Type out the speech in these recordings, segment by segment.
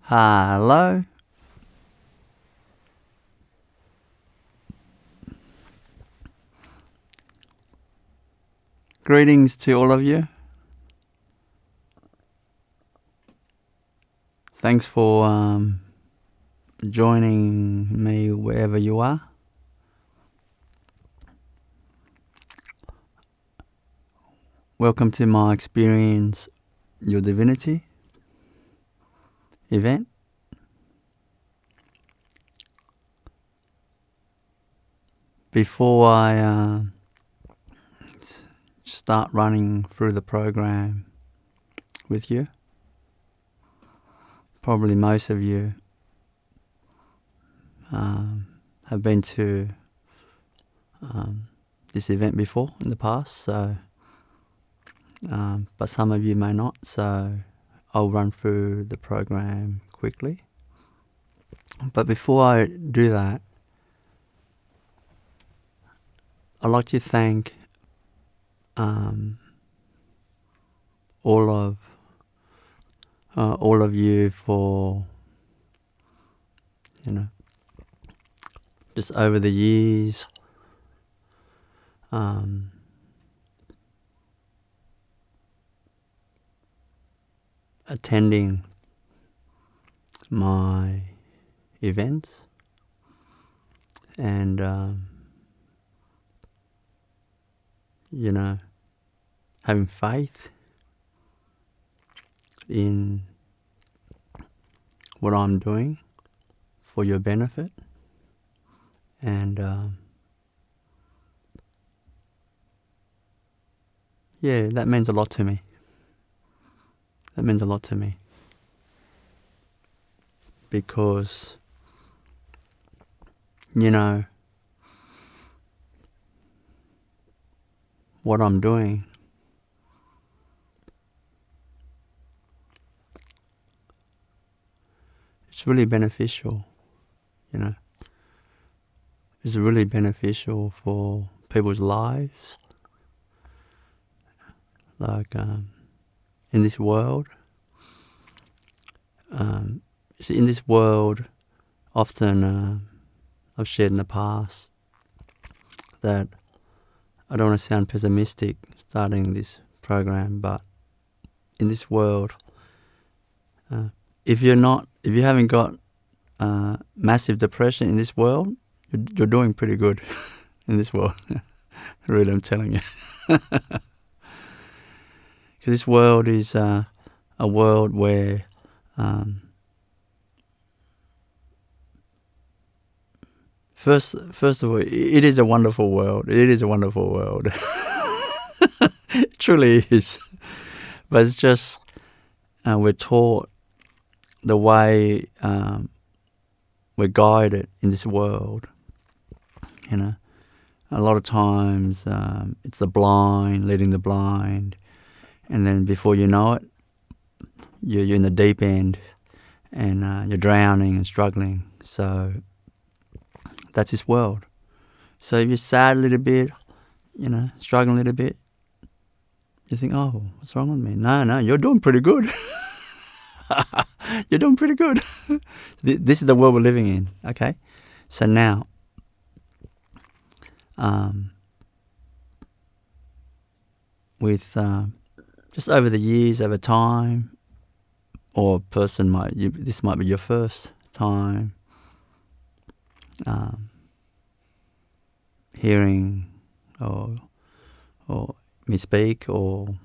Hello. Greetings to all of you. Thanks for joining me wherever you are. Welcome to my Experience Your Divinity event. Before I start running through the program with you, probably most of you have been to this event before in the past, so but some of you may not, so I'll run through the program quickly. But before I do that, I'd like to thank all of you for, just over the years, attending my events and having faith in what I'm doing for your benefit, and that means a lot to me. That means a lot to me because what I'm doing it's really beneficial, It's really beneficial for people's lives. Like in this world, in this world, often I've shared in the past that I don't want to sound pessimistic starting this program, but in this world, if you haven't got massive depression in this world, you're doing pretty good in this world. Really, I'm telling you. Because this world is a world where first of all, it is a wonderful world. It is a wonderful world. It truly is. But it's just we're taught the way we're guided in this world. A lot of times it's the blind leading the blind, and then before you know it, you're in the deep end, and you're drowning and struggling. So that's this world. So if you're sad a little bit, struggling a little bit, you think, oh, what's wrong with me? No, you're doing pretty good. You're doing pretty good. This is the world we're living in, okay? So now, with just over the years, over time, or a person this might be your first time hearing or me speak, or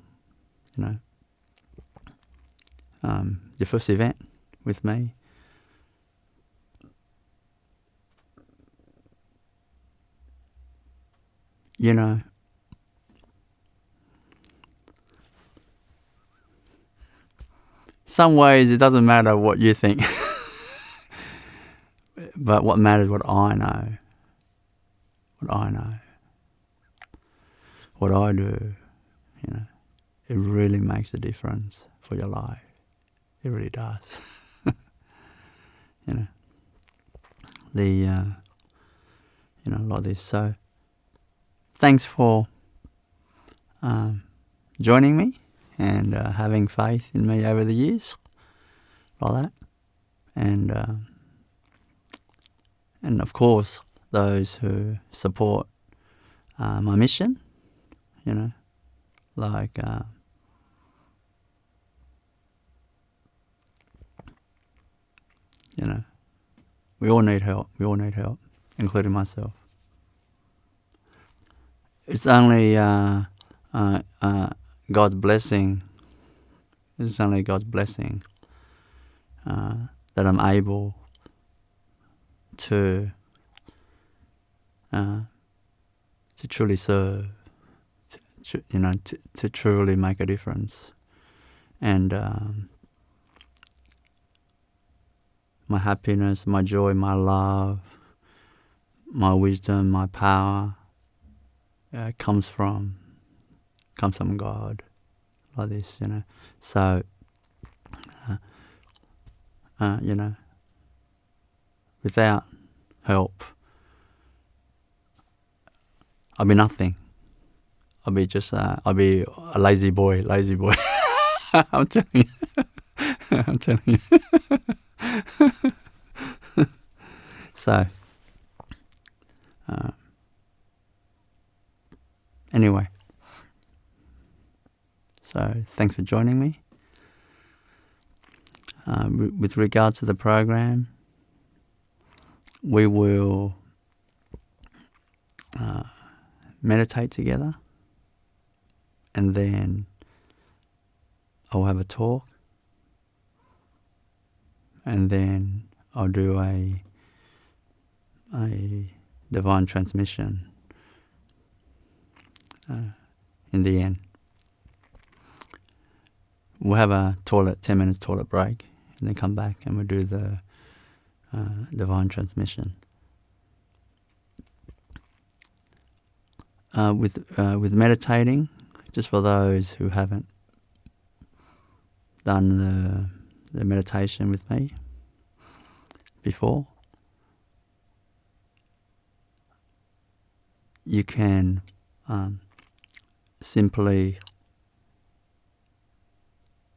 your first event with me. Some ways it doesn't matter what you think, but what matters what I know. What I do, it really makes a difference for your life. It really does. Like this. So, thanks for joining me and having faith in me over the years, like that. and of course those who support my mission, like we all need help. We all need help, including myself. It's only God's blessing. It's only God's blessing that I'm able to truly serve, to truly make a difference, and my happiness, my joy, my love, my wisdom, my power comes from God, like this, So, without help, I'll be nothing. I'll be a lazy boy. I'm telling you. I'm telling you. So, anyway, so thanks for joining me. With regards to the program, we will meditate together, and then I'll have a talk, and then I'll do a divine transmission in the end. We'll have a 10 minutes toilet break, and then come back and we'll do the divine transmission. With meditating, just for those who haven't done the meditation with me before, you can simply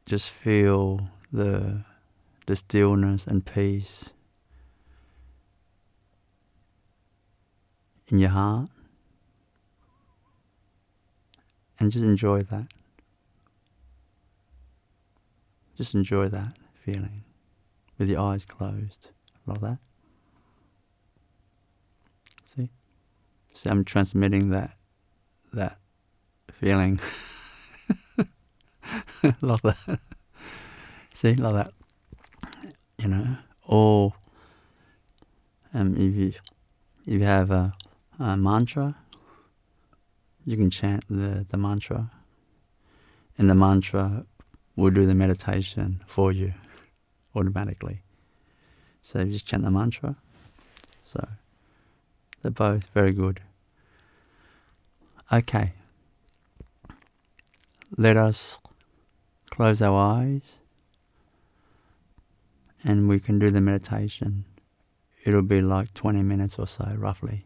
just feel the stillness and peace in your heart, and just enjoy that. Just enjoy that feeling with your eyes closed, like that. See, I'm transmitting that feeling like that. See, like that. Or if you have a mantra, you can chant the mantra, and the mantra will do the meditation for you automatically. So you just chant the mantra. So they're both very good. Okay. Let us close our eyes, and we can do the meditation. It'll be like 20 minutes or so, roughly.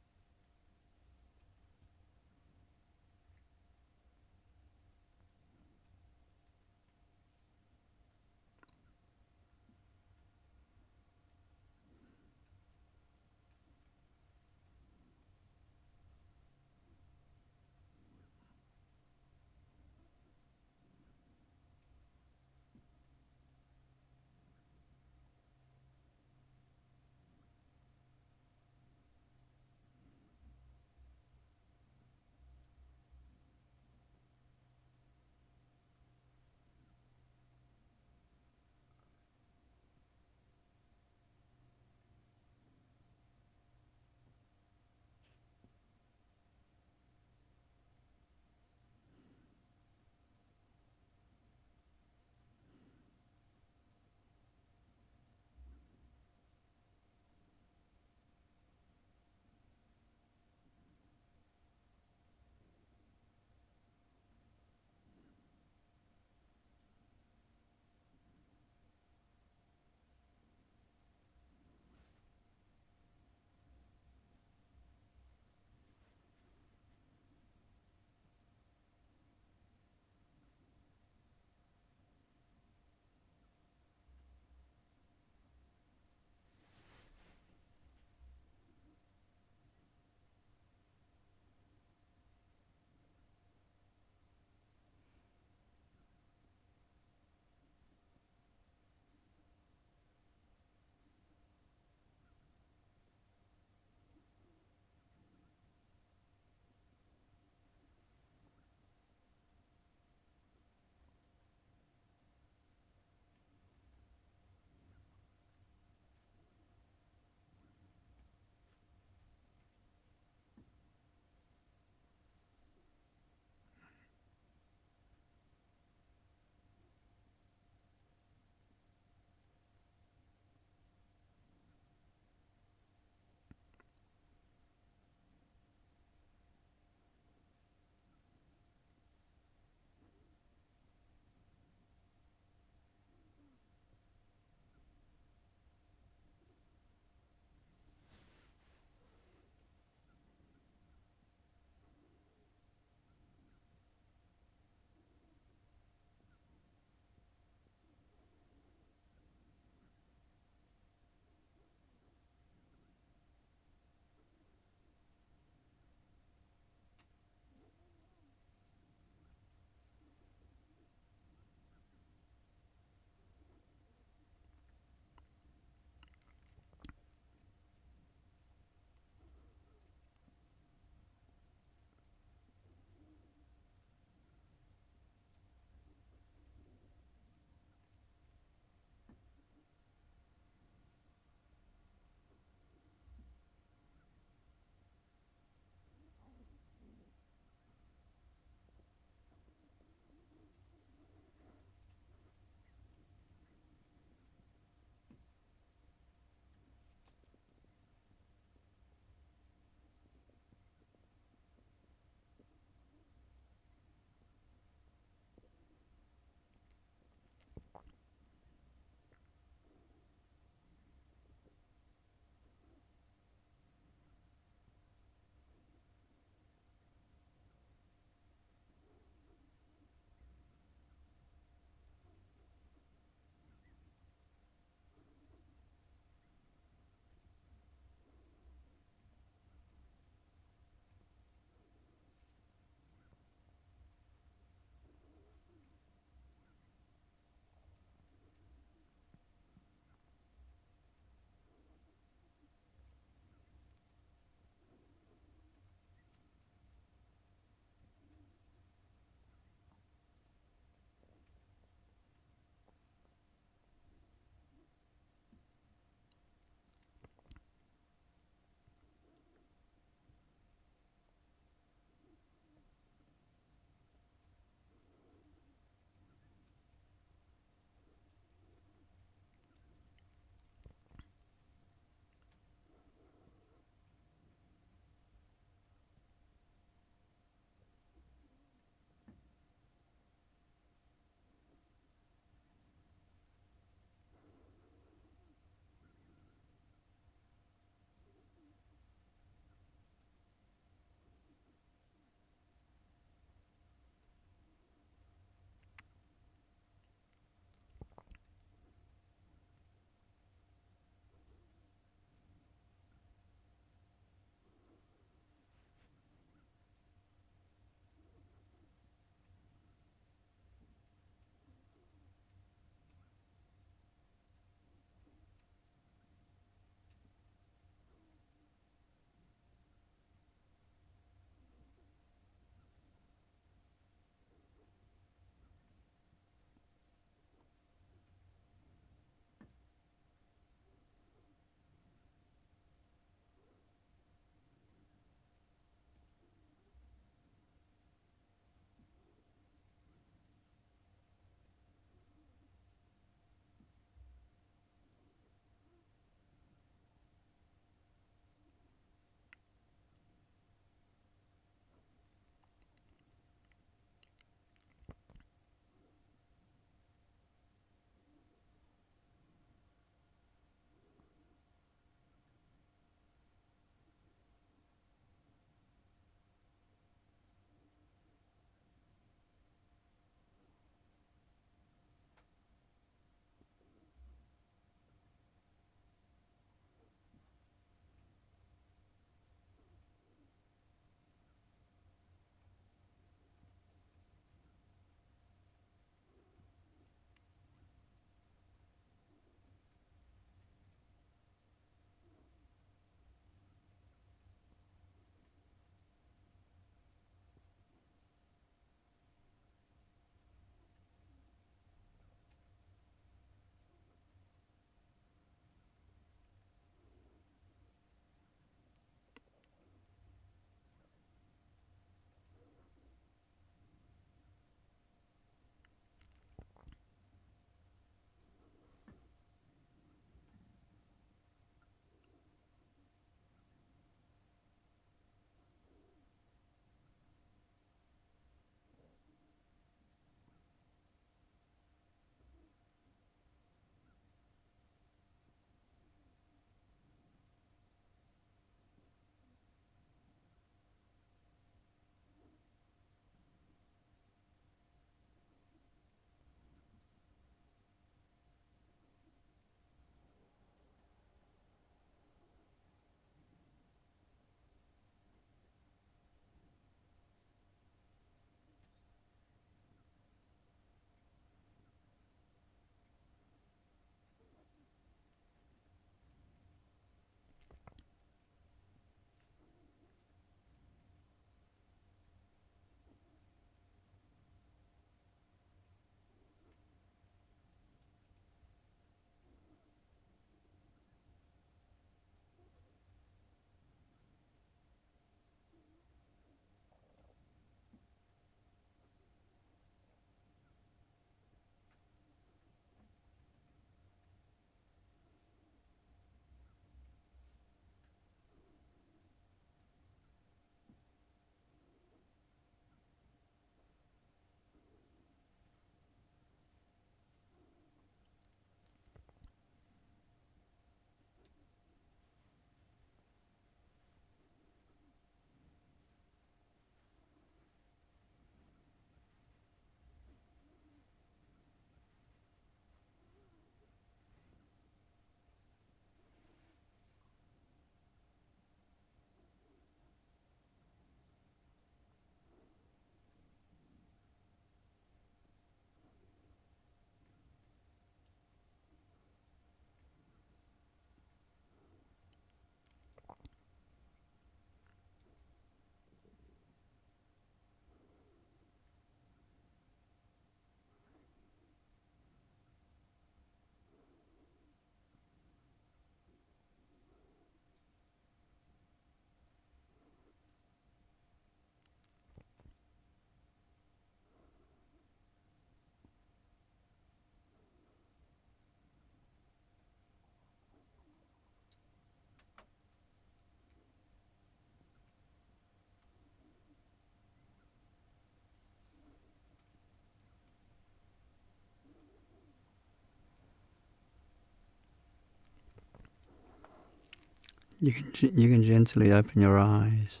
you can gently open your eyes,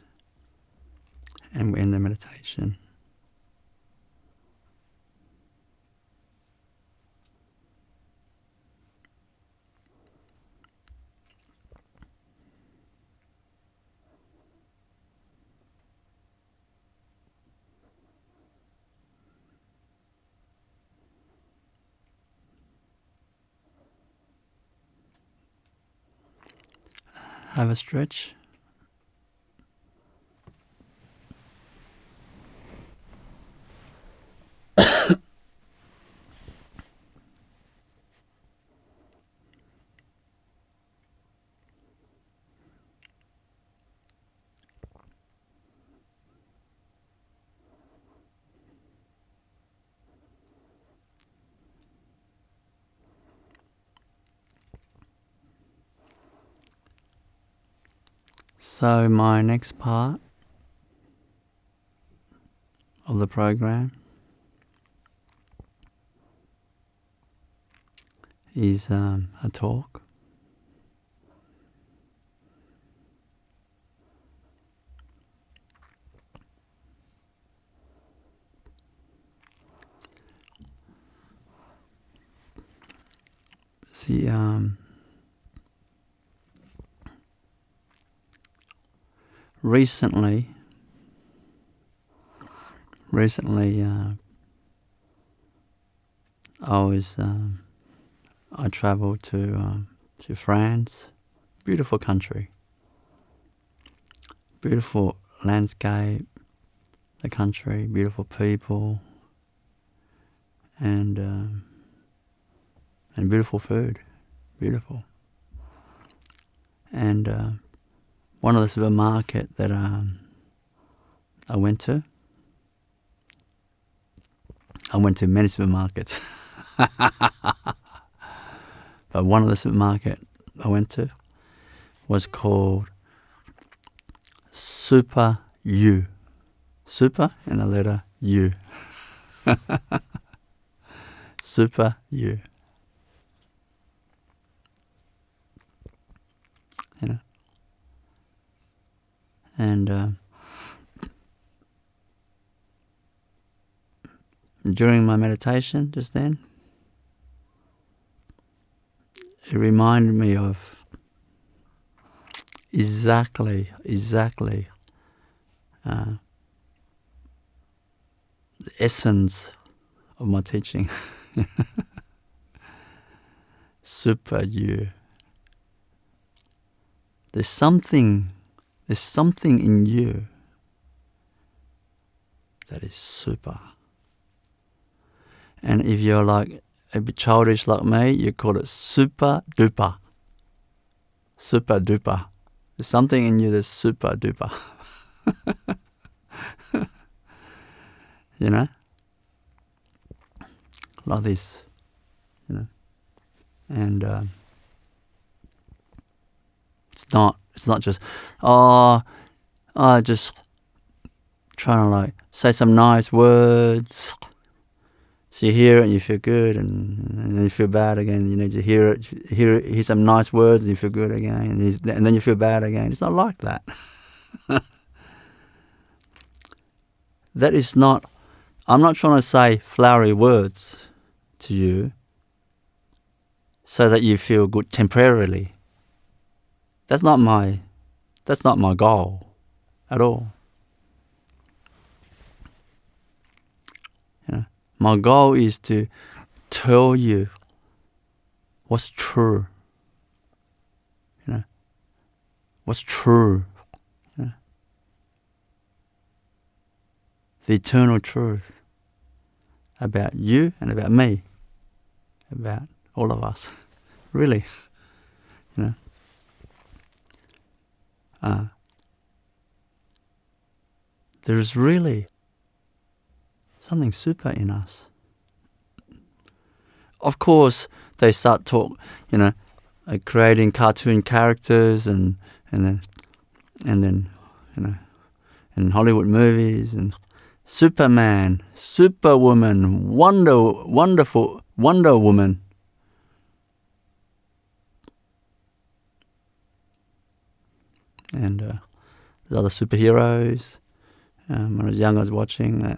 and we end the meditation. Have a stretch. So my next part of the program is a talk. See, recently, I travelled to France. Beautiful country, beautiful landscape, the country, beautiful people, and beautiful food, beautiful. And one of the supermarket that I went to many supermarkets, but one of the supermarket I went to was called Super U. Super and the letter U. Super U. You know? And during my meditation just then, it reminded me of exactly the essence of my teaching. Super you. There's something in you that is super. And if you're like a bit childish like me, you call it super duper. Super duper. There's something in you that's super duper. You know? Like this. You know? And it's not just just trying to like say some nice words. So you hear it and you feel good, and then you feel bad again. You need to hear some nice words and you feel good again, and then you feel bad again. It's not like that. That is not. I'm not trying to say flowery words to you so that you feel good temporarily. That's not my goal at all. You know, my goal is to tell you what's true. You know, what's true. You know, the eternal truth about you and about me, about all of us. Really, you know. There is really something super in us. Of course, they start creating cartoon characters and then you know, in Hollywood movies and Superman, Superwoman, wonderful Wonder Woman. And there's other superheroes. When I was young, I was watching.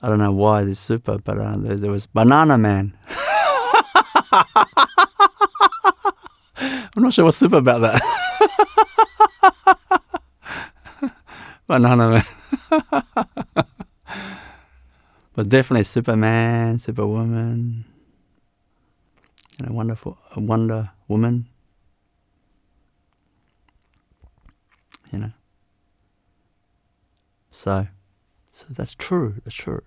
I don't know why this super, but there was Banana Man. I'm not sure what's super about that. Banana Man. But definitely Superman, Superwoman, and a Wonder Woman. So that's true. That's true.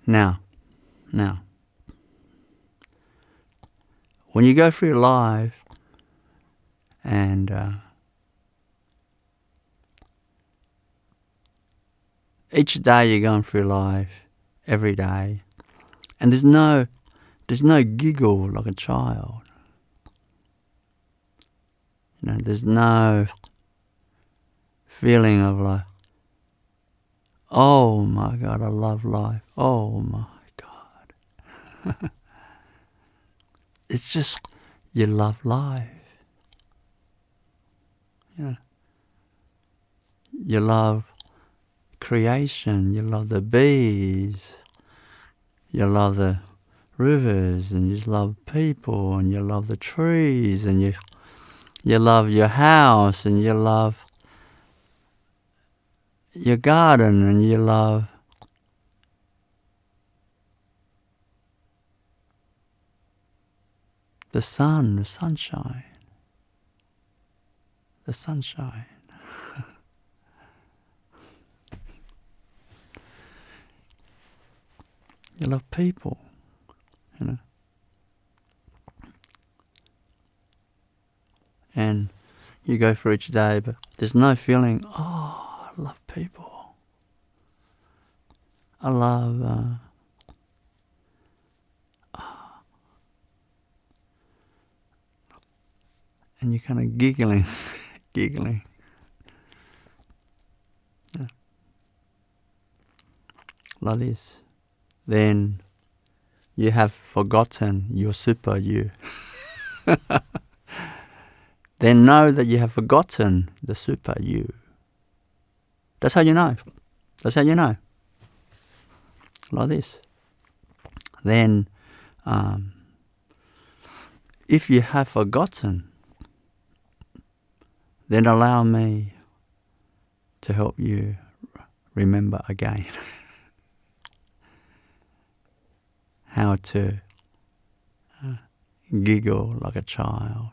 Now, when you go through your life and each day you're going through life, every day, and there's no giggle like a child. There's no feeling of like, oh my God, I love life. Oh my God. It's just, you love life. You love creation. You love the bees. You love the rivers, and you just love people, and you love the trees, and you love your house, and you love your garden, and you love the sun, the sunshine. The sunshine. You love people, And you go through each day, but there's no feeling, oh, I love people. I love, and you're kind of giggling. Like this. Then you have forgotten your super you. Then know that you have forgotten the super you. That's how you know. That's how you know. Like this. Then, if you have forgotten, then allow me to help you remember again how to giggle like a child,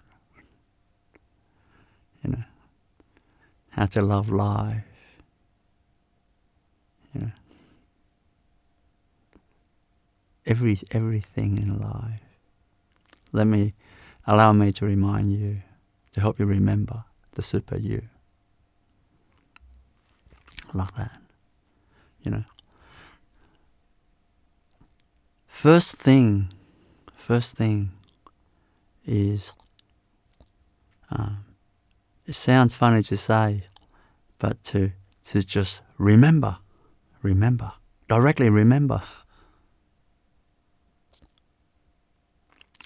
how to love life, everything in life. Allow me to remind you, to help you remember the super you. Like that, First thing is, it sounds funny to say, but to just remember, directly remember.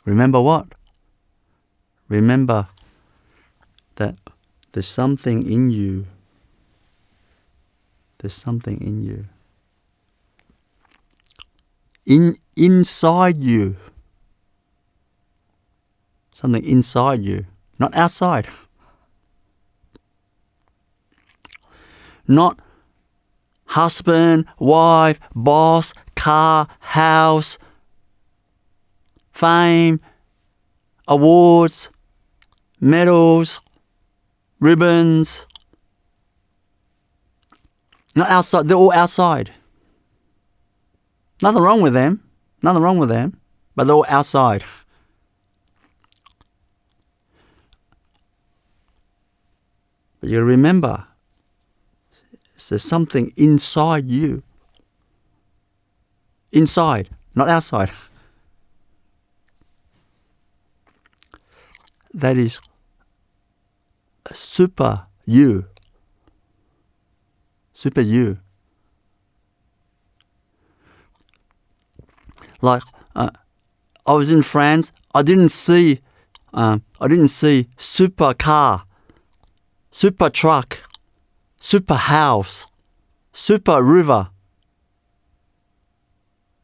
Remember what? Remember that there's something in you. There's something in you. Inside you. Something inside you, not outside. Not husband, wife, boss, car, house, fame, awards, medals, ribbons. Not outside. They're all outside. Nothing wrong with them, but they're all outside. But you remember, there's something inside you. Inside, not outside. That is a super you. Super you. Like, I was in France. I didn't see I didn't see super car, super truck, super house, super river,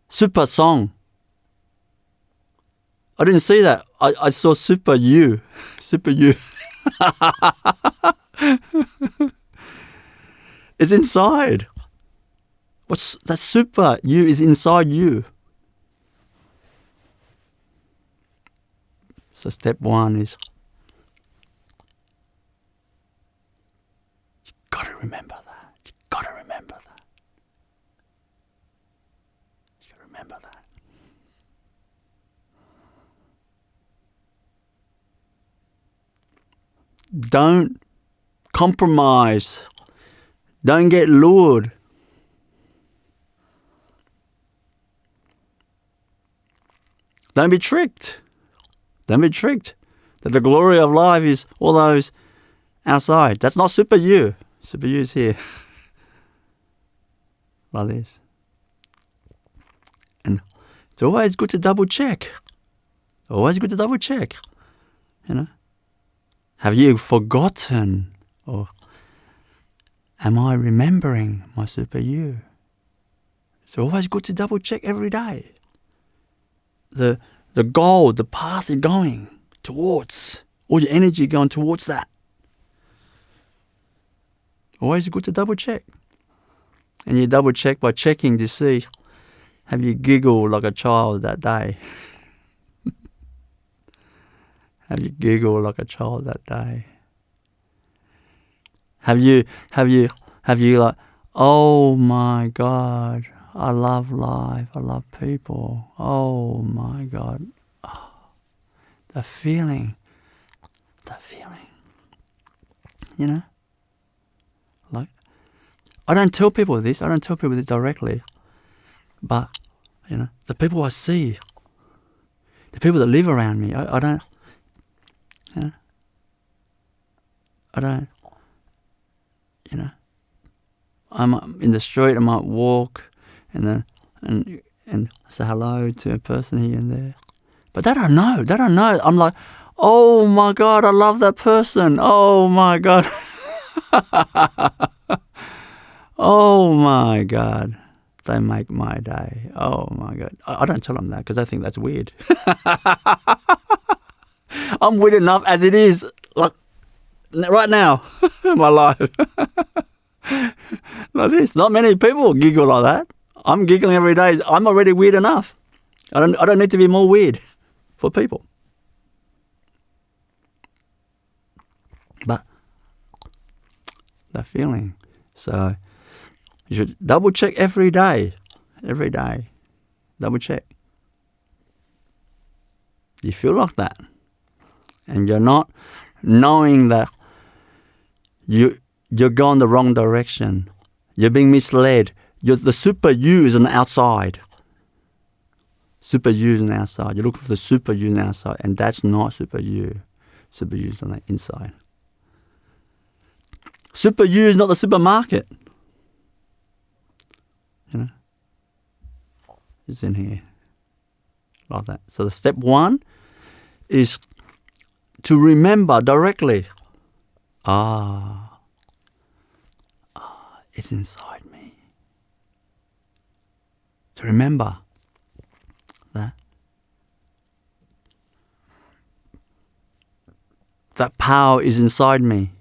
super song. I didn't see that. I saw super you. Super you. It's inside. That super you is inside you. So step one is you gotta remember that. You gotta remember that. You gotta remember that. Don't compromise. Don't get lured. Don't be tricked. Don't be tricked that the glory of life is all those outside. That's not super you. Super you is here. Like this. And it's always good to double check. Always good to double check. You know? Have you forgotten? Or am I remembering my super you? It's always good to double check every day. The goal, the path you're going towards, all your energy going towards that. Always good to double check. And you double check by checking to see, have you giggled like a child that day? Have you giggled like a child that day? Have you like, oh my God, I love life, I love people. Oh my God. Oh, the feeling. You know? Like, I don't tell people this directly. But, you know, the people I see, the people that live around me, I don't, you know, you know, I'm in the street, I might walk and say hello to a person here and there. But they don't know. I'm like, oh my God, I love that person. Oh my God. Oh my God. They make my day. Oh my God. I don't tell them that because I think that's weird. I'm weird enough as it is, like right now in my life. Like this. Not many people giggle like that. I'm giggling every day. I'm already weird enough. I don't need to be more weird for people. But that feeling. So you should double check every day. Every day. Double check. You feel like that. And you're not knowing that you're going the wrong direction. You're being misled. The super you is on the outside. Super you is on the outside. You're looking for the super you on the outside, and that's not super you. Super you is on the inside. Super you is not the supermarket. You know? It's in here. Like that. So the step one is to remember directly. It's inside me. To remember that power is inside me.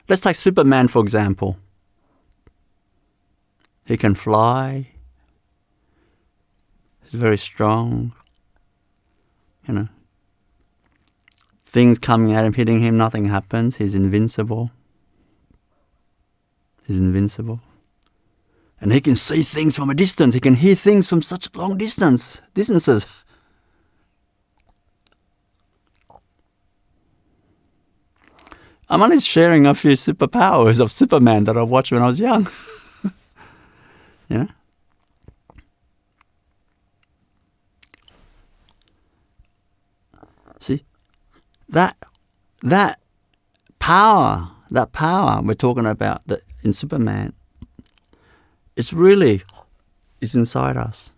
Let's take Superman, for example. He can fly. He's very strong. You know. Things coming at him, hitting him, nothing happens. He's invincible. And he can see things from a distance. He can hear things from such long distances. I'm only sharing a few superpowers of Superman that I watched when I was young. You know? See, that power we're talking about that in Superman, it's inside us.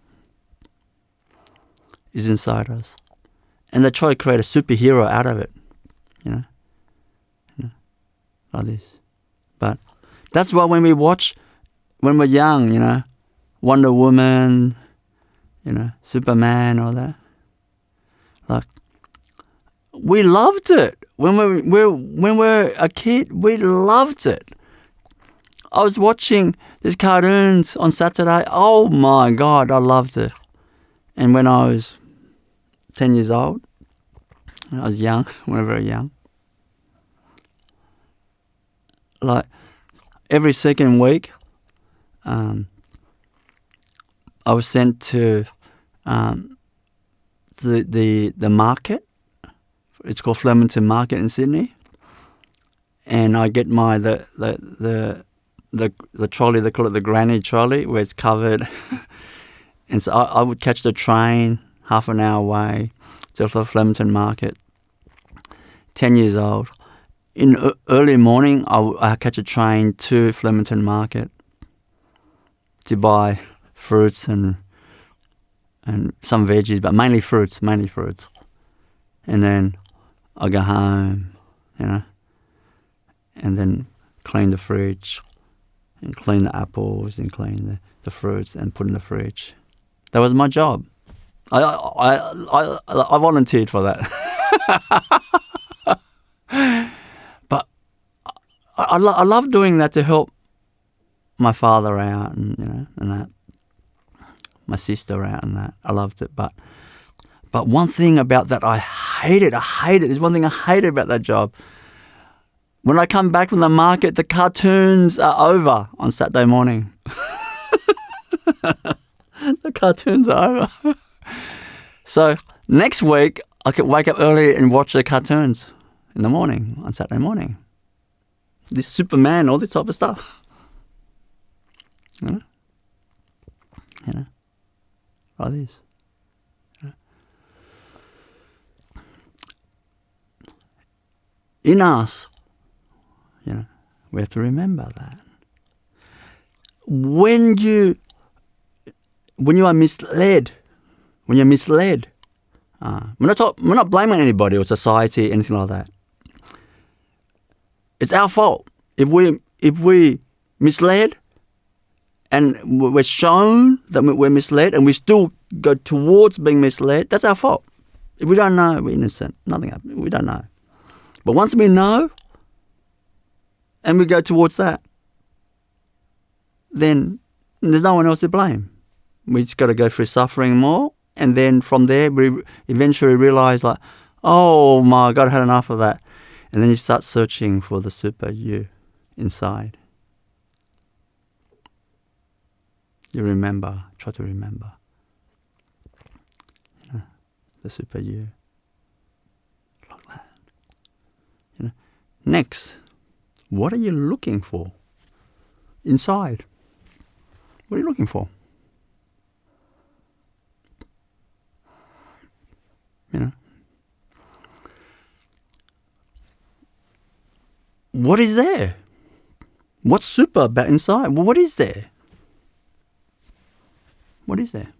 It's inside us. And they try to create a superhero out of it, you know, like this. But that's why when we watch, when we're young, Wonder Woman, Superman, all that, like, we loved it. When we're a kid, we loved it. I was watching these cartoons on Saturday. Oh my God, I loved it. And when I was 10 years old, I was young, when I was very young, like every second week, I was sent to the market. It's called Flemington Market in Sydney, and I get my the trolley. They call it the granny trolley, where it's covered. And so I would catch the train half an hour away to the Flemington Market. 10 years old. In early morning, I catch a train to Flemington Market to buy fruits and some veggies, but mainly fruits. And then I go home, and then clean the fridge and clean the apples and clean the fruits and put in the fridge. That was my job. I volunteered for that. But I love doing that to help my father out and that, my sister out and that. I loved it. But one thing about that I hated. There's one thing I hated about that job. When I come back from the market, the cartoons are over on Saturday morning. The cartoons are over. So next week, I could wake up early and watch the cartoons in the morning, on Saturday morning. This Superman, all this type of stuff. Like this. In us, we have to remember that. When you are misled, we're not blaming anybody or society, anything like that. It's our fault. If we misled and we're shown that we're misled and we still go towards being misled, that's our fault. If we don't know, we're innocent. Nothing happened. We don't know. But once we know and we go towards that, then there's no one else to blame. We just got to go through suffering more, and then from there we eventually realize, like, oh my God, I had enough of that. And then you start searching for the super you inside. You remember, try to remember the super you. Like that. Next, what are you looking for inside? What are you looking for? What is there? What's super about inside? Well, what is there? What is there?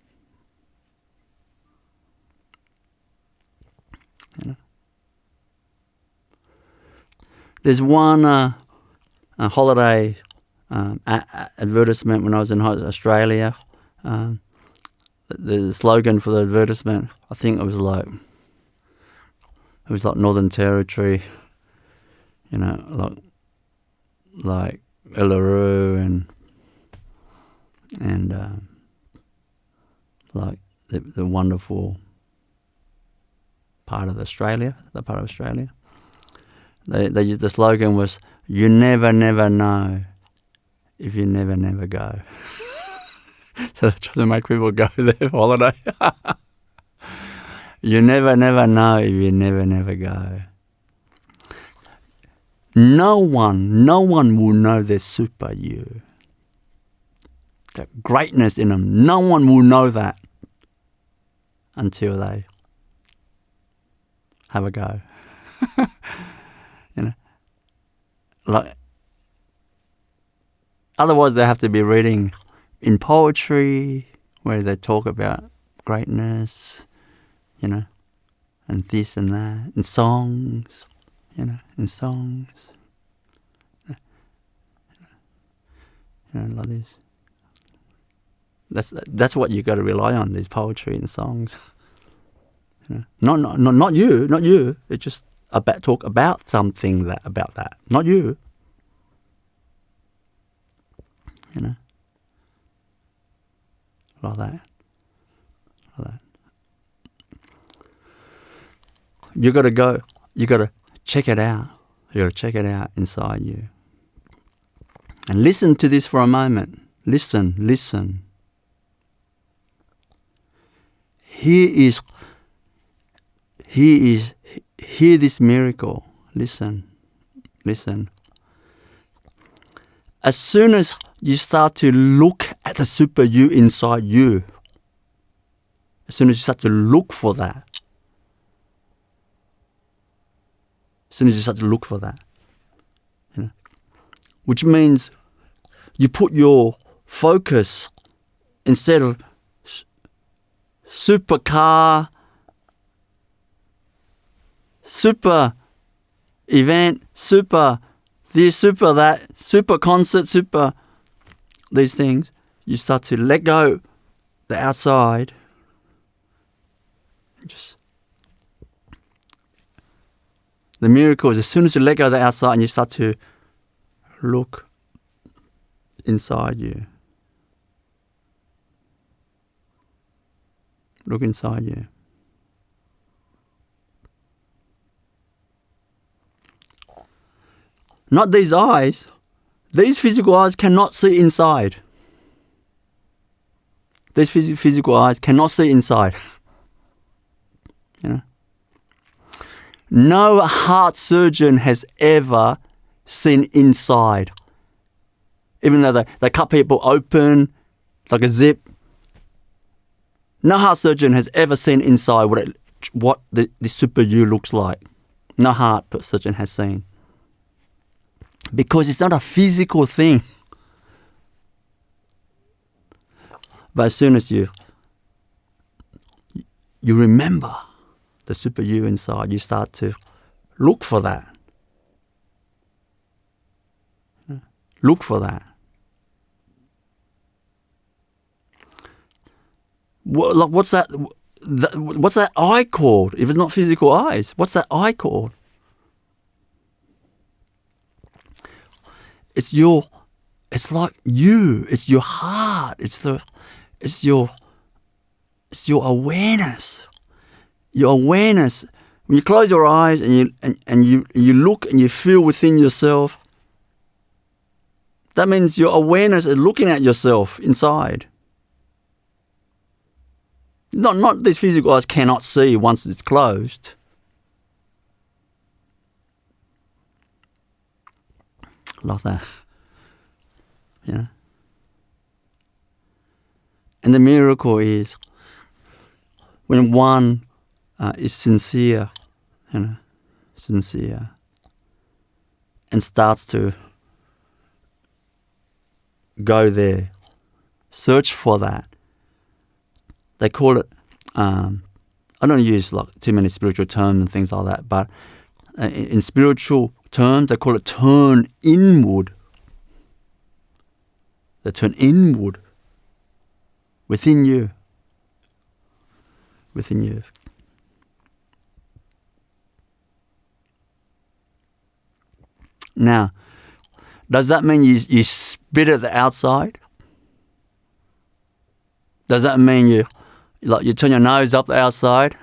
There's one holiday advertisement when I was in Australia. The slogan for the advertisement, I think it was like Northern Territory, like Uluru and like the wonderful part of Australia, that part of Australia. They used, the slogan was, "You never know if you never go." So they try to make people go there for holiday. You never know if you never go. No one will know their super you. That greatness in them. No one will know that until they have a go. Like, otherwise they have to be reading in poetry where they talk about greatness, and this and that, in songs, in songs, like this. That's what you got to rely on, these poetry and songs. Not you. It's just talk about something about that, not you. Like that. You got to check it out. You got to check it out inside you. And listen to this for a moment. Listen. Hear this miracle. Listen. As soon as you start to look at the super you inside you, as soon as you start to look for that, which means you put your focus, instead of super car, super event, super this, super that, super concert, super these things, you start to let go the outside. The miracle is as soon as you let go of the outside and you start to look inside you. Look inside you. Not these eyes. These physical eyes cannot see inside. These physical eyes cannot see inside. No heart surgeon has ever seen inside. Even though they cut people open like a zip, no heart surgeon has ever seen inside what the super you looks like. No heart surgeon has seen. Because it's not a physical thing. But as soon as you remember the super you inside, you start to look for that. Look for that. What's that? What's that eye called? If it's not physical eyes, what's that eye called? It's like you. It's your heart. It's your awareness. Your awareness. When you close your eyes and you look and you feel within yourself, that means your awareness is looking at yourself inside. Not these physical eyes cannot see once it's closed. Like that. And the miracle is when one is sincere, sincere, and starts to go there, search for that. They call it, I don't use like too many spiritual terms and things like that, but in spiritual terms, they call it turn inward. They turn inward within you. Within you. Now, does that mean you spit at the outside? Does that mean you turn your nose up the outside?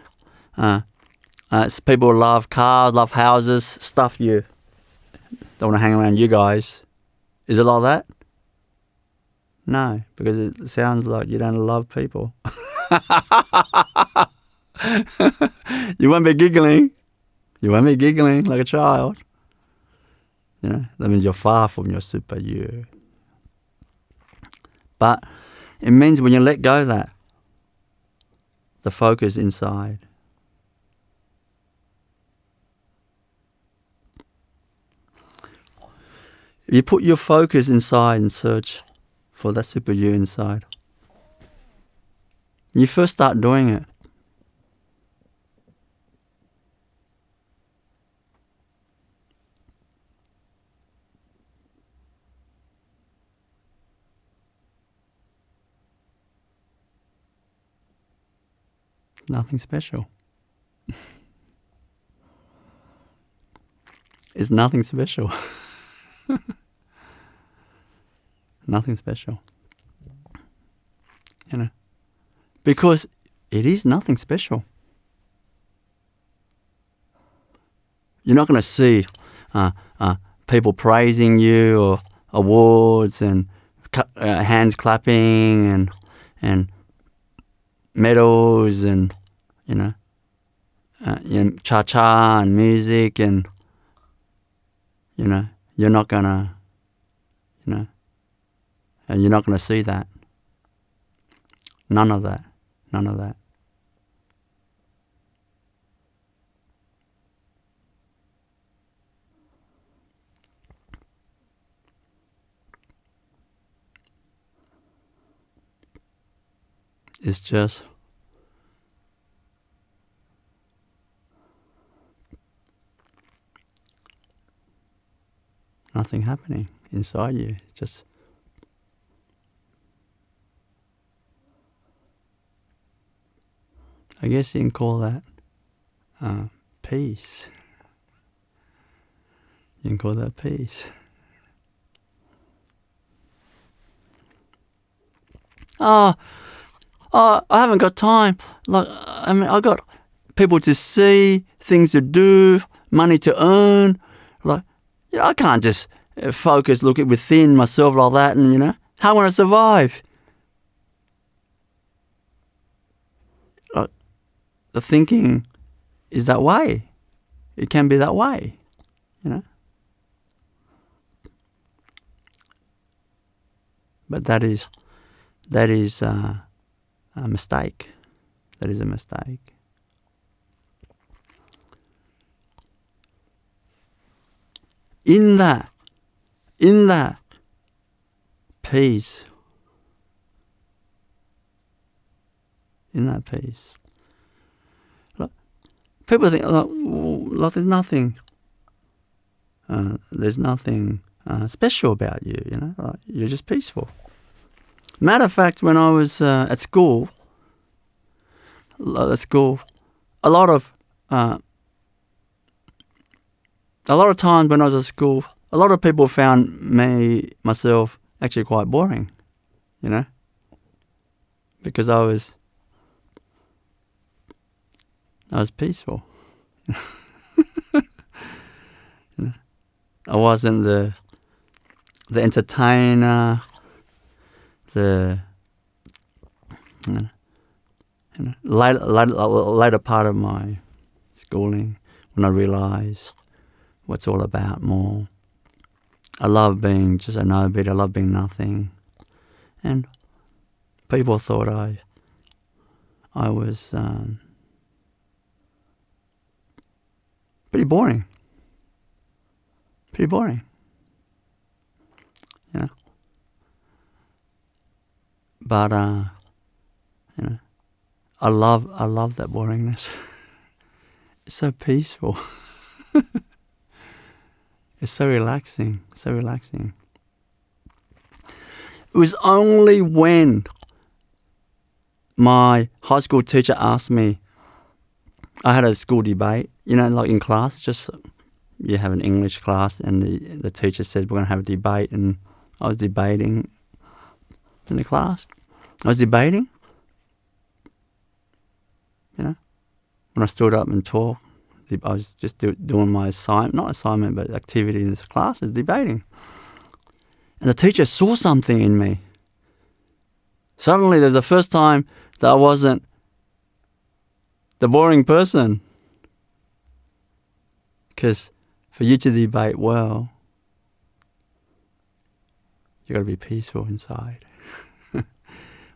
People love cars, love houses, stuff you don't want to hang around you guys. Is it like that? No, because it sounds like you don't love people. You won't be giggling. You won't be giggling like a child. That means you're far from your super you. But it means when you let go of that, the focus inside. If you put your focus inside and search for that super you inside, you first start doing it. Nothing special. It's nothing special. Nothing special. You know? Because it is nothing special. You're not going to see people praising you or awards and hands clapping and medals and cha-cha and music and you're not gonna and you're not gonna see that. None of that. It's just nothing happening inside you. It's just I guess you can call that peace. You can call that peace. I haven't got time. I got people to see, things to do, money to earn. I can't just focus, look at within myself like that, and how am I going to survive? The thinking is that way. It can be that way, But that is a mistake. That is a mistake. In that peace, look, people think there's nothing special about you. You're just peaceful. Matter of fact, when I was at school, a lot of times when I was at school, a lot of people found myself actually quite boring, because I was peaceful. I wasn't the entertainer, the later part of my schooling when I realised what it's all about more. I love being just a nobody. I love being nothing, and people thought I was pretty boring. But I love that boringness. It's so peaceful. It's so relaxing. It was only when my high school teacher asked me, I had a school debate, like in class, just you have an English class and the teacher said we're going to have a debate, and I was debating in the class. I was debating, when I stood up and talked, I was just doing my assignment, but activity in this class, is debating. And the teacher saw something in me. Suddenly, there's the first time that I wasn't the boring person. Because for you to debate well, you got to be peaceful inside.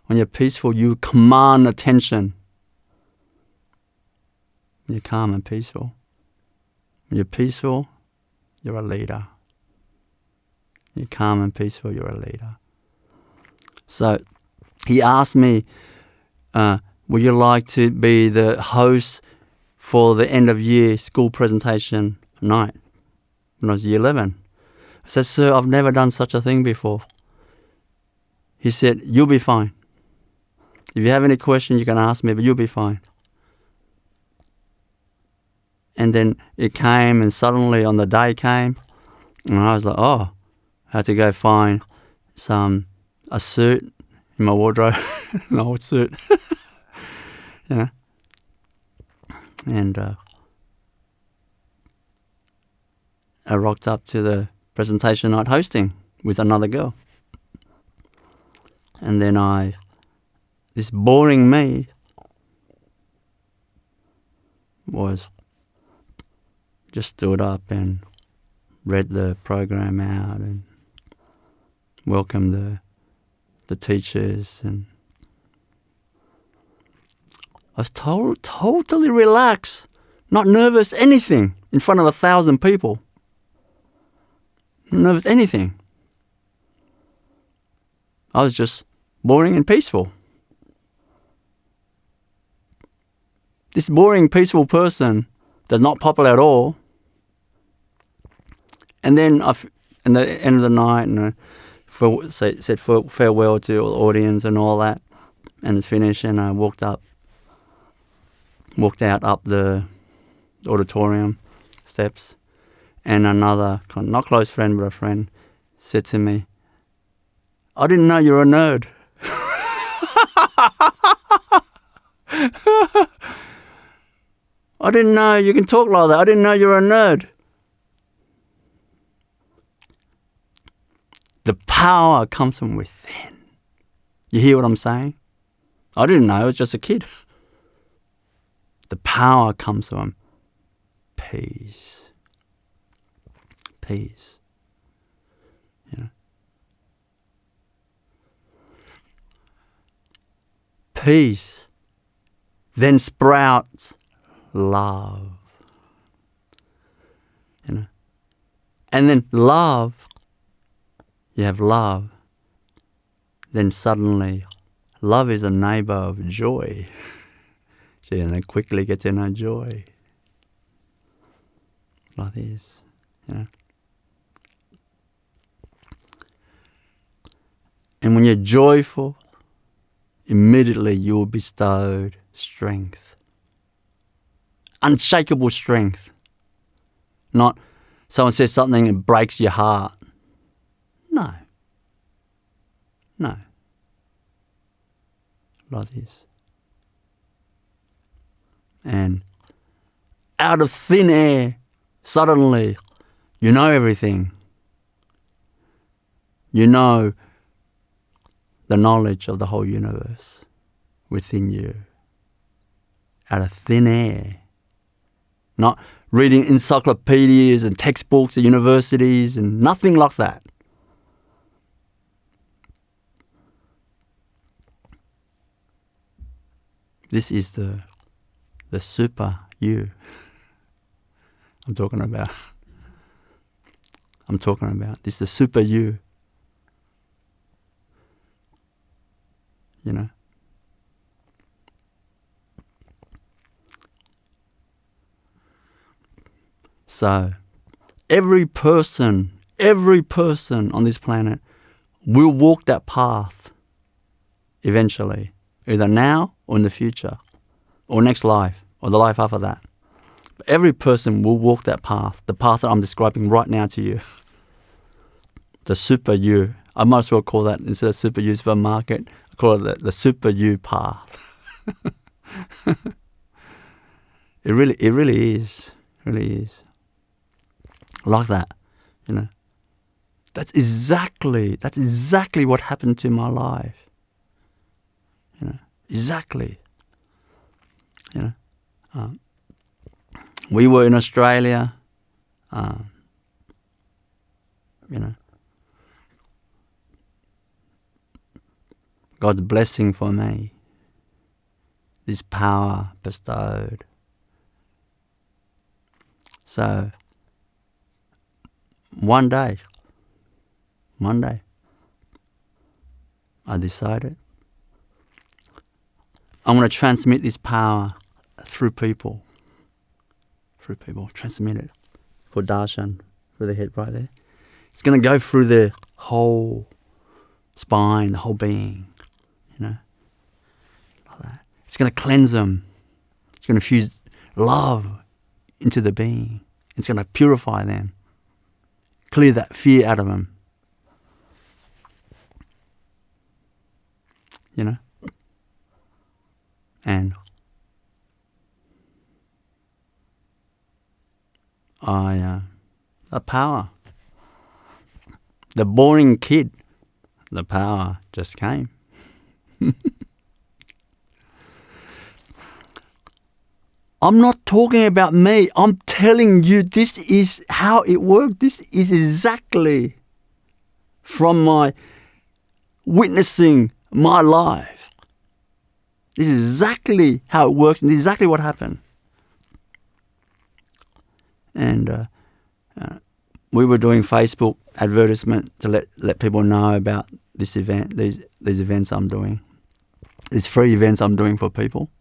When you're peaceful, you command attention. When you're calm and peaceful. When you're peaceful, you're a leader. When you're calm and peaceful, you're a leader. So he asked me, would you like to be the host for the end of year school presentation night when I was year 11? I said, sir, I've never done such a thing before. He said, you'll be fine. If you have any questions, you can ask me, but you'll be fine. And then it came, and suddenly on the day came, and I was like, oh, I had to go find a suit in my wardrobe, an old suit, you know. And I rocked up to the presentation night hosting with another girl. And then this boring me just stood up and read the program out and welcomed the teachers, and I was totally relaxed, not nervous anything in front of 1,000 people. Not nervous anything. I was just boring and peaceful. This boring, peaceful person that's not popular at all. And then at the end of the night, and said farewell to all the audience and all that, and it's finished, and I walked out up the auditorium steps, and another, not close friend, but a friend, said to me, I didn't know you were a nerd. I didn't know you can talk like that. I didn't know you were a nerd. The power comes from within. You hear what I'm saying? I didn't know. I was just a kid. The power comes from peace. Peace. You know? Peace then sprouts love. You know? And then love, you have love, then suddenly love is a neighbor of joy. So you then quickly get to know joy. Like this, you know. And when you're joyful, immediately you will be bestowed strength. Unshakable strength. Not someone says something and breaks your heart. No. Like this. And out of thin air, suddenly, you know everything. You know the knowledge of the whole universe within you. Out of thin air. Not reading encyclopedias and textbooks at universities and nothing like that. This is the super you I'm talking about. This is the super you. You know? So, every person on this planet will walk that path eventually, either now or in the future, or next life, or the life after that. But every person will walk that path, the path that I'm describing right now to you. The super you. I might as well call that, instead of super you supermarket, I call it the super you path. It really is. Really is. Like that, you know. That's exactly what happened to my life. You know, exactly. You know, we were in Australia. You know, God's blessing for me. This power bestowed. So, one day, I decided I'm going to transmit this power through people. Transmit it. For darshan, for the head right there. It's going to go through the whole spine, the whole being, you know, like that. It's going to cleanse them. It's going to infuse love into the being. It's going to purify them, clear that fear out of them. You know? And the power. The boring kid, the power just came. I'm not talking about me. I'm telling you this is how it works. This is exactly from my witnessing my life. This is exactly how it works, and this is exactly what happened. And we were doing Facebook advertisement to let people know about this event, these events I'm doing, these free events I'm doing for people.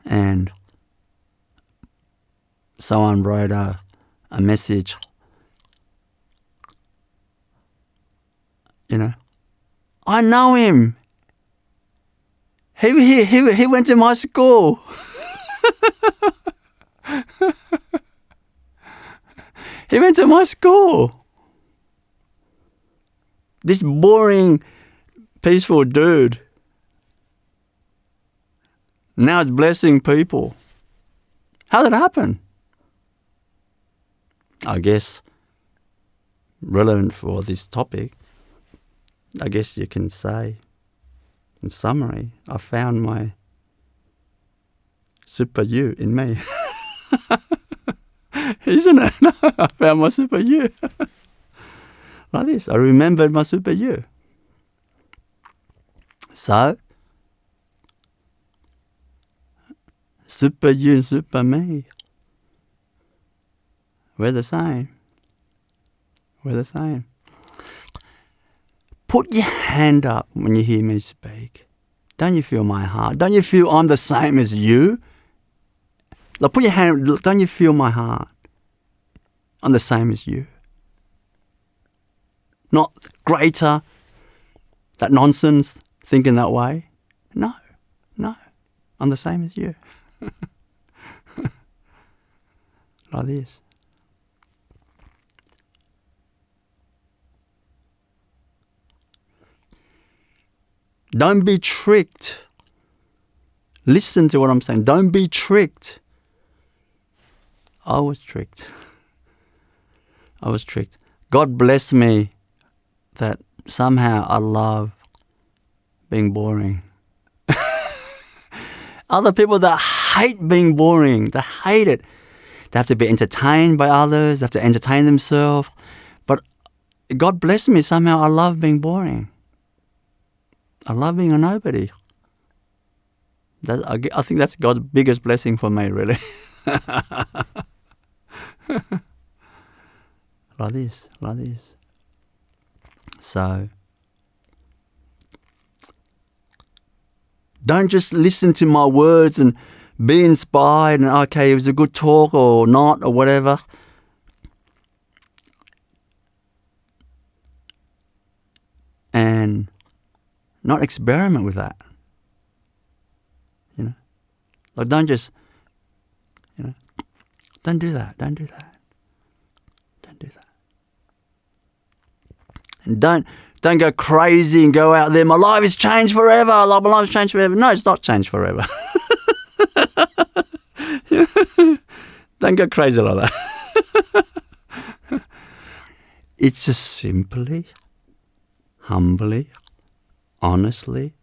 And someone wrote a message, you know, I know him. He went to my school. He went to my school. This boring, peaceful dude now is blessing people. How did it happen? I guess, relevant for this topic, I guess you can say, in summary, I found my super you in me. Isn't it? I found my super you. Like this. I remembered my super you. So, super you and super me, we're the same. We're the same. Put your hand up when you hear me speak. Don't you feel my heart? Don't you feel I'm the same as you? Like, put your hand, don't you feel my heart? I'm the same as you. Not greater, that nonsense, thinking that way. No, I'm the same as you. Like this. Don't be tricked. Listen to what I'm saying. Don't be tricked. I was tricked. God bless me that somehow I love being boring. Other people that hate being boring, they hate it. They have to be entertained by others, they have to entertain themselves. But God bless me, somehow I love being boring. I love being a nobody. I think that's God's biggest blessing for me, really. Like this. So, don't just listen to my words and be inspired and, okay, it was a good talk or not or whatever. And not experiment with that. You know? Like, don't just, don't do that. And don't go crazy and go out there, my life has changed forever. My life's changed forever. No, it's not changed forever. Don't go crazy like that. It's just simply, humbly, honestly,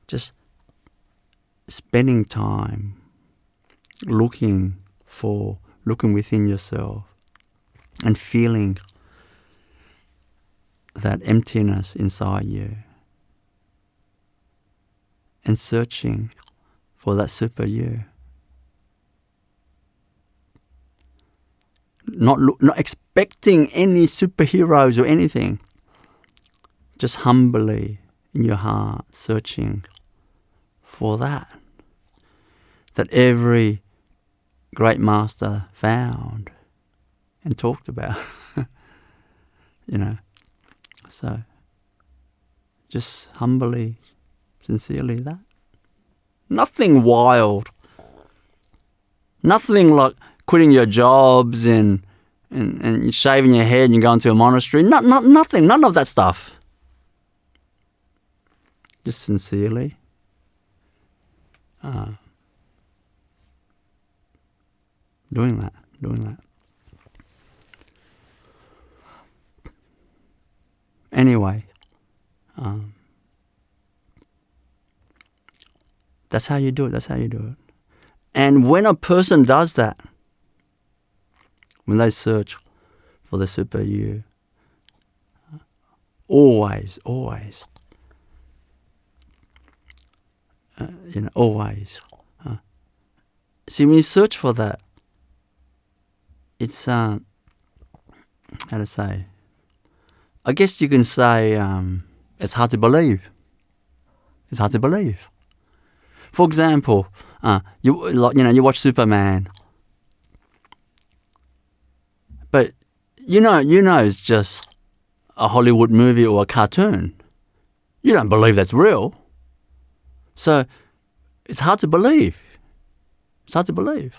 just spending time looking within yourself and feeling that emptiness inside you and searching for that super you. Not expecting any superheroes or anything. Just humbly in your heart searching for that every great master found and talked about. So just humbly, sincerely that. Nothing wild. Nothing like quitting your jobs and shaving your head and going to a monastery. Nothing. None of that stuff. Just sincerely. Doing that. Anyway, that's how you do it. And when a person does that, when they search for the super you, always, always. See, when you search for that, it's how to say. I guess you can say it's hard to believe. It's hard to believe. For example, you watch Superman, but you know it's just a Hollywood movie or a cartoon. You don't believe that's real. So it's hard to believe. It's hard to believe.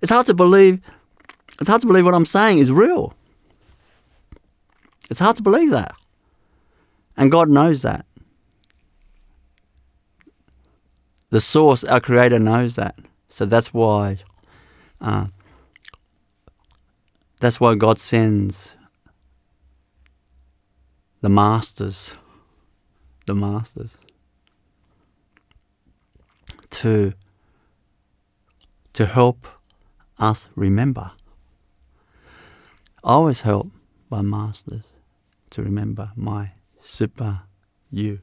It's hard to believe what I'm saying is real. It's hard to believe that. And God knows that. The source, our Creator, knows that. So that's why God sends the masters to help us remember. I always help my masters to remember my super you.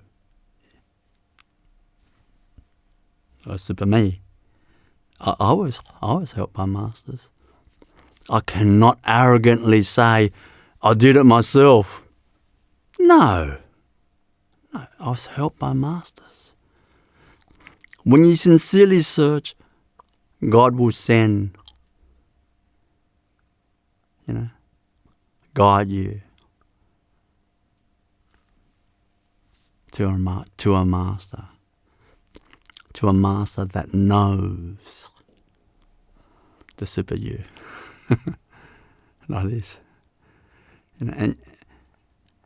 Or super me. I always help my masters. I cannot arrogantly say, I did it myself. No, I was helped by masters. When you sincerely search, God will send, guide you to a master. To a master that knows the super you. Like this. And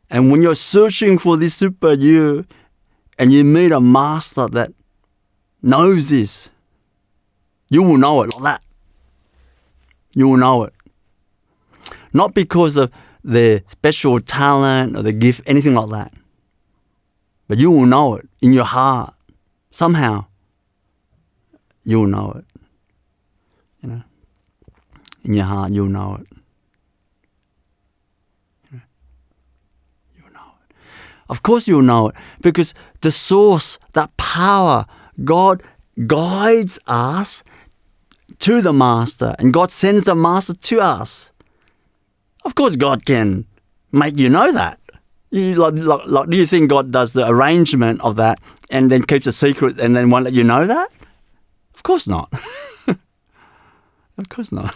when you're searching for this super you and you meet a master that knows this, you will know it like that. You will know it. Not because of their special talent or the gift, anything like that. But you will know it in your heart. Somehow. You'll know it. In your heart, you'll know it. You'll know it. Of course you'll know it, because the source, that power, God guides us to the master, and God sends the master to us. Of course God can make you know that. Do you think God does the arrangement of that and then keeps a secret and then won't let you know that? Of course not. Of course not.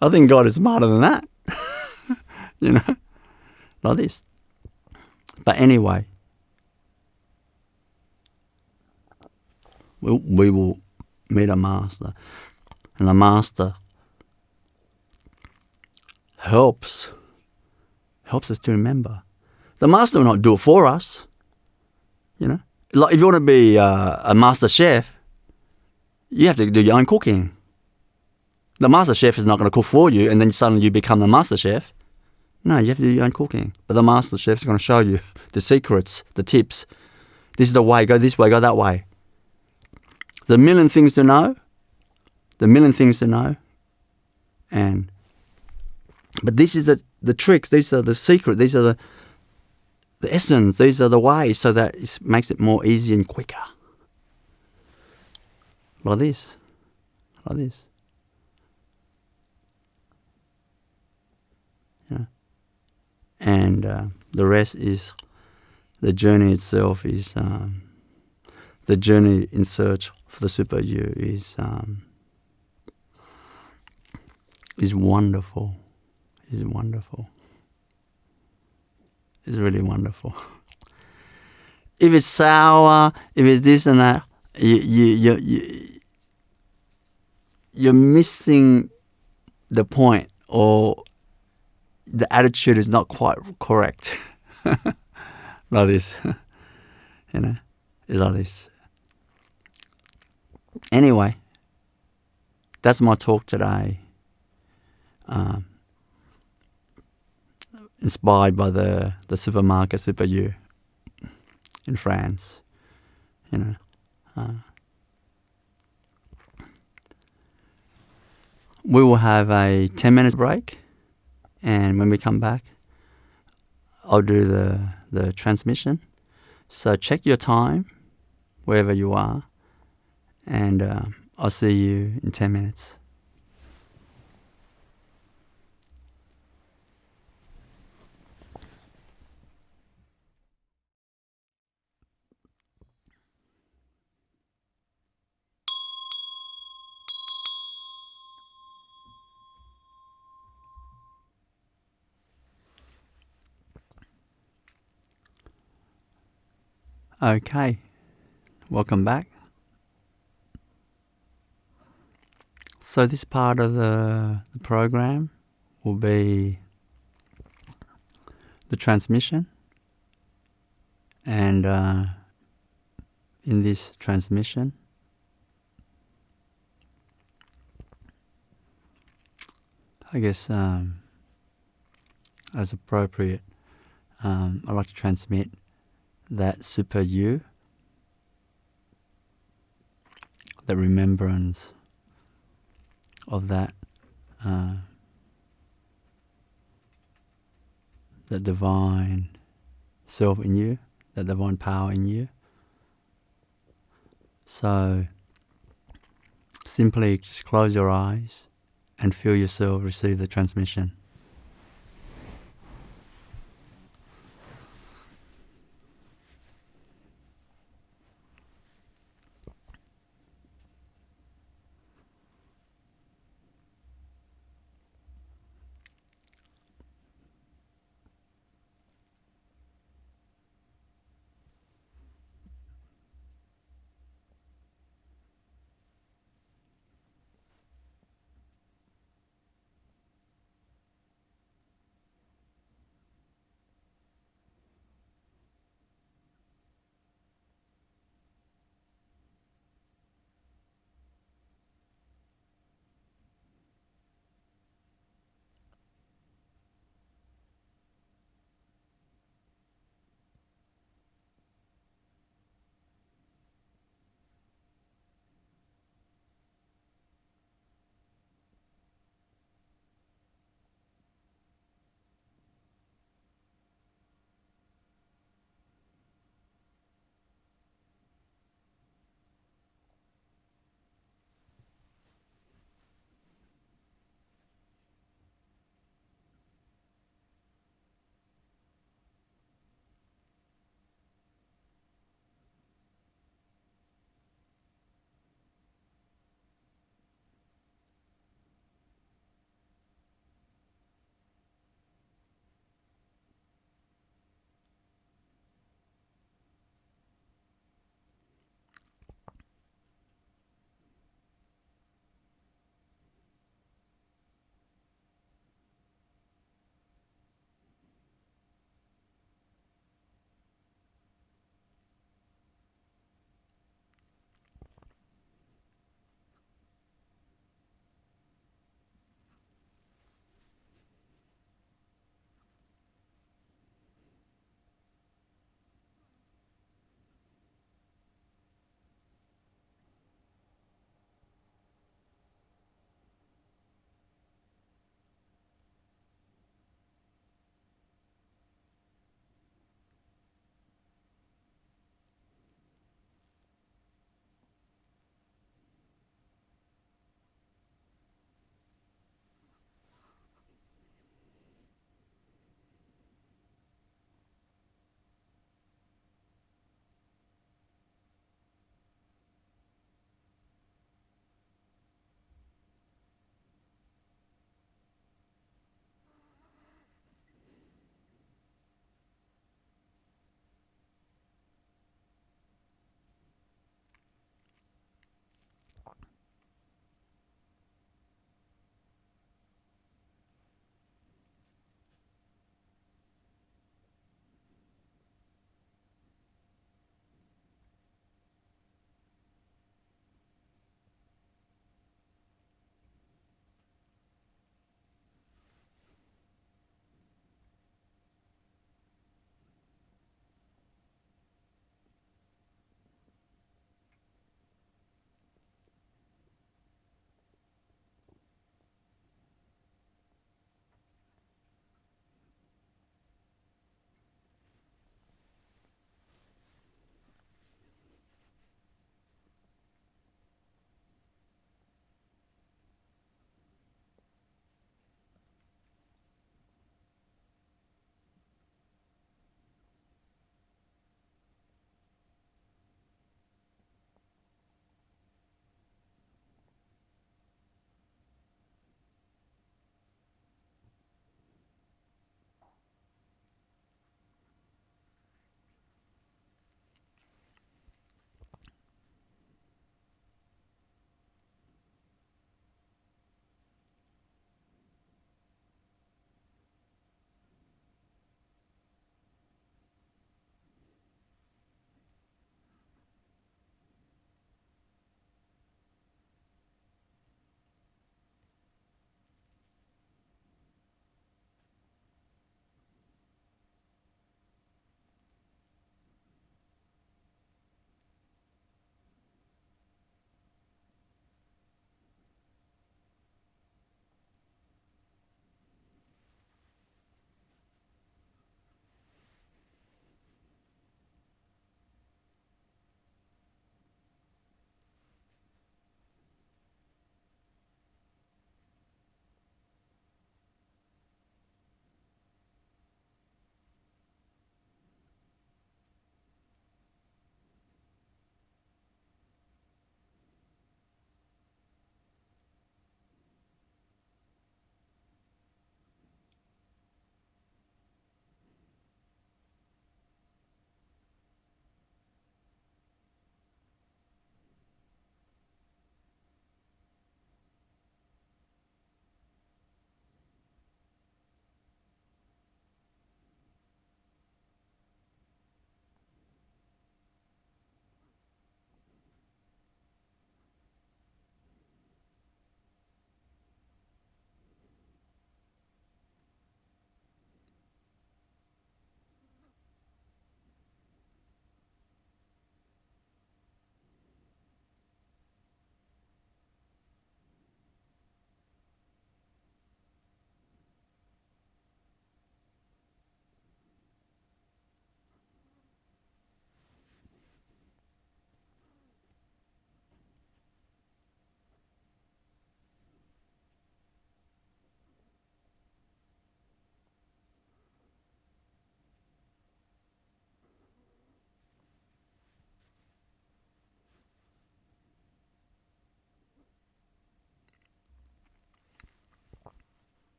I think God is smarter than that. Like this. But anyway, we will meet a master. And the master helps us to remember. The master will not do it for us. Like if you want to be a master chef, you have to do your own cooking. The master chef is not going to cook for you and then suddenly you become the master chef. No, you have to do your own cooking. But the master chef is going to show you the secrets, the tips. This is the way, go this way, go that way. The million things to know. But this is the tricks, these are the secret, these are the essence, these are the ways, so that it makes it more easy and quicker. Like this. And the rest is, the journey itself is, the journey in search for the super you is wonderful. Is wonderful. It's really wonderful. If it's sour, if it's this and that, you're missing the point, or the attitude is not quite correct. Like this, it's like this. Anyway, that's my talk today. Inspired by the supermarket Super U in France. We will have a 10-minute break, and when we come back, I'll do the transmission. So check your time wherever you are, and I'll see you in 10 minutes. Okay, welcome back. So this part of the program will be the transmission, and in this transmission, I guess as appropriate, I'd like to transmit that super you, the remembrance of that divine self in you, that divine power in you. So simply just close your eyes and feel yourself receive the transmission.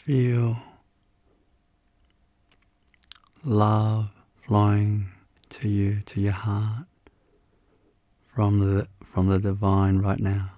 Feel love flowing to you, to your heart, from the divine right now.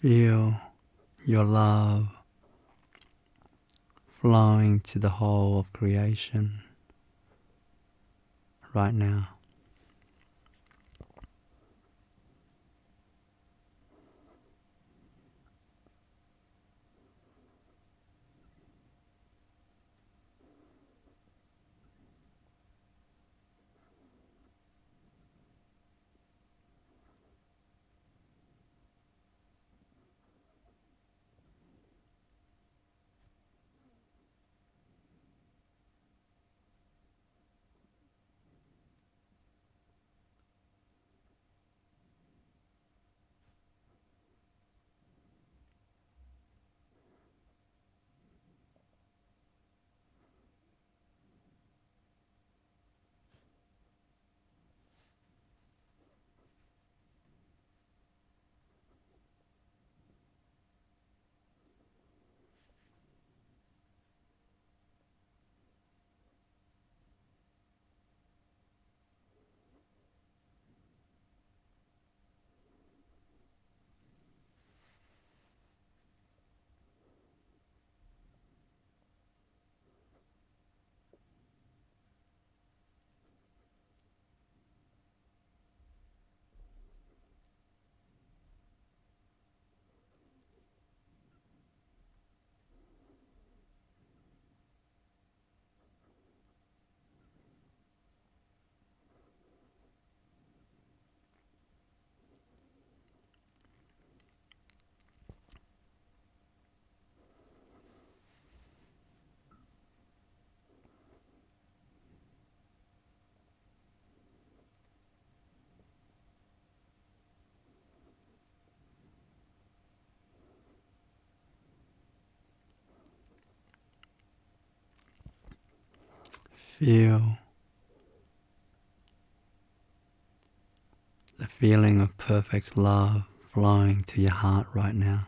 Feel your love flowing to the whole of creation right now. Feel the feeling of perfect love flowing to your heart right now.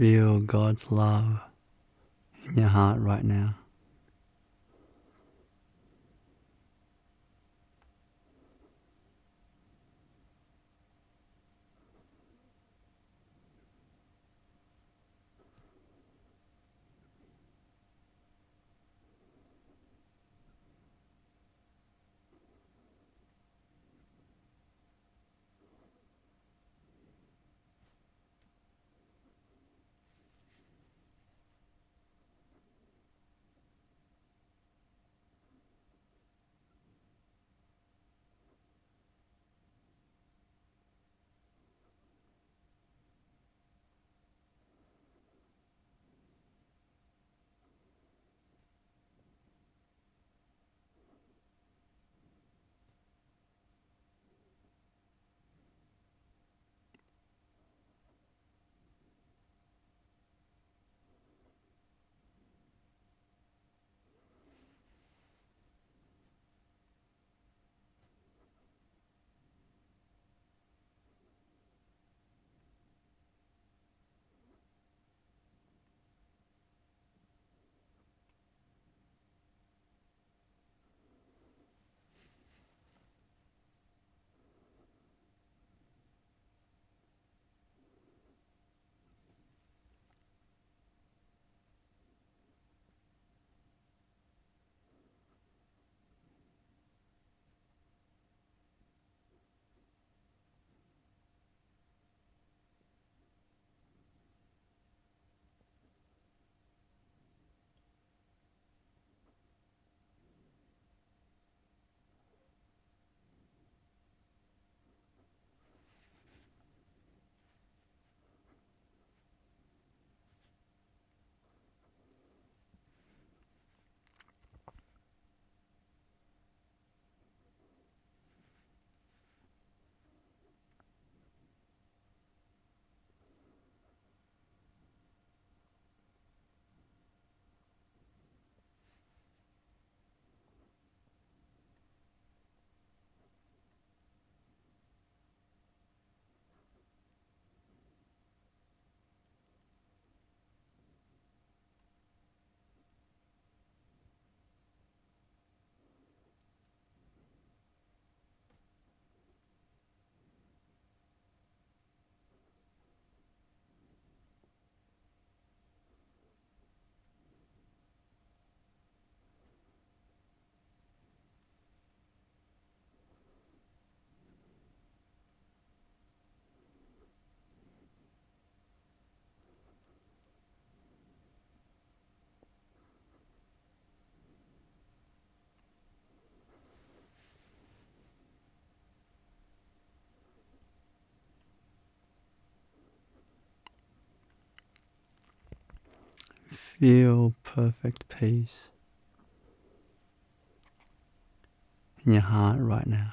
Feel God's love in your heart right now. Feel perfect peace in your heart right now.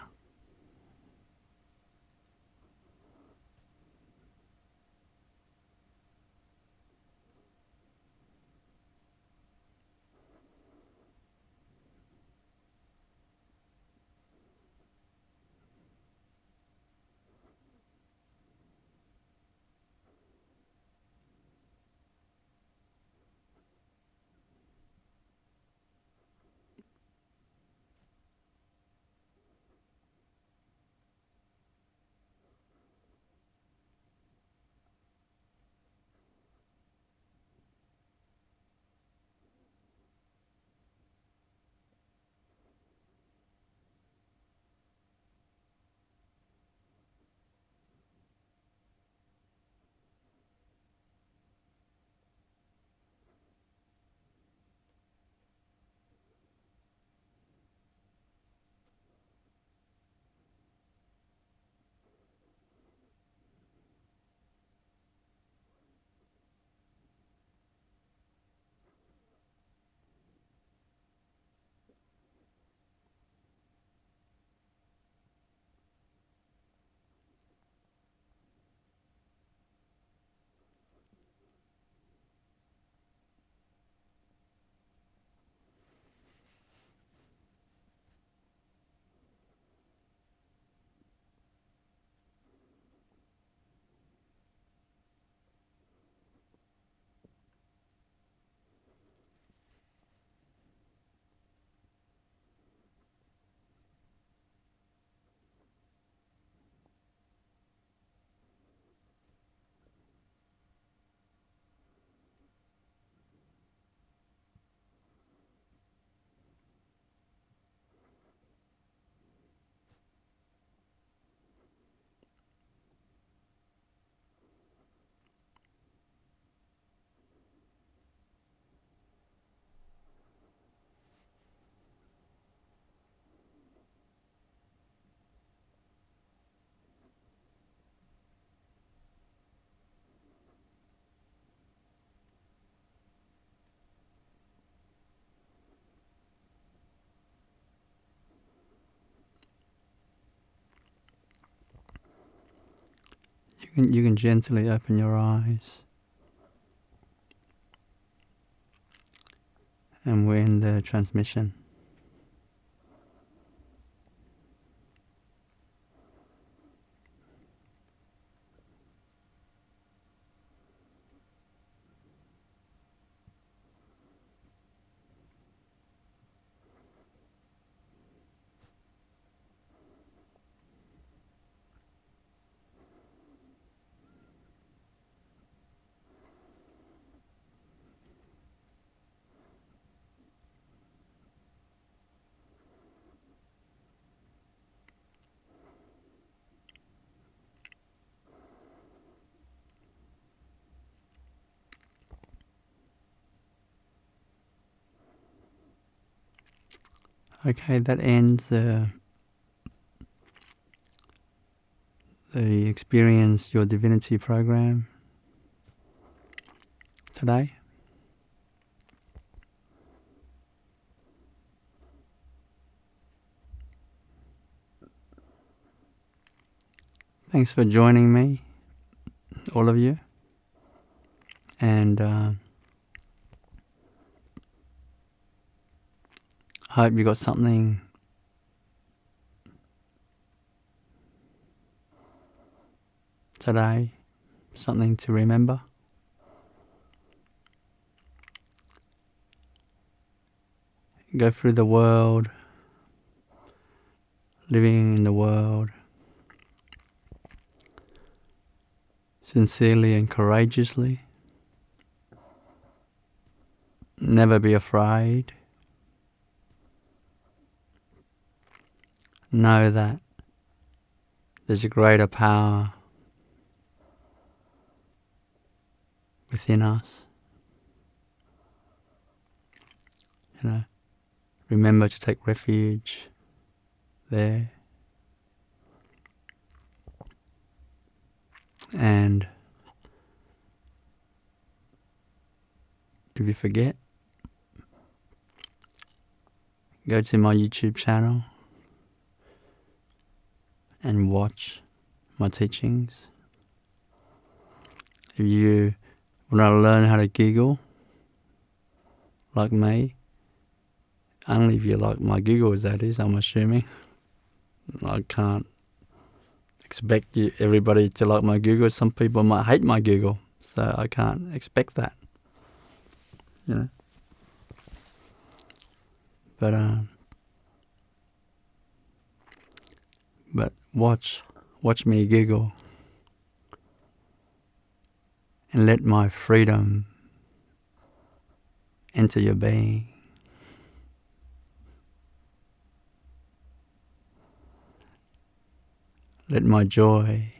You can gently open your eyes. And we're in the transmission. Okay, that ends the Experience Your Divinity program today. Thanks for joining me, all of you. And I hope you got something today, something to remember. Go through the world, living in the world, sincerely and courageously. Never be afraid. Know that there's a greater power within us. Remember to take refuge there. And if you forget, go to my YouTube channel and watch my teachings. If you want to learn how to giggle like me, only if you like my giggles, that is, I'm assuming. I can't expect everybody to like my giggles. Some people might hate my giggle, so I can't expect that. But watch me giggle, and let my freedom enter your being. Let my joy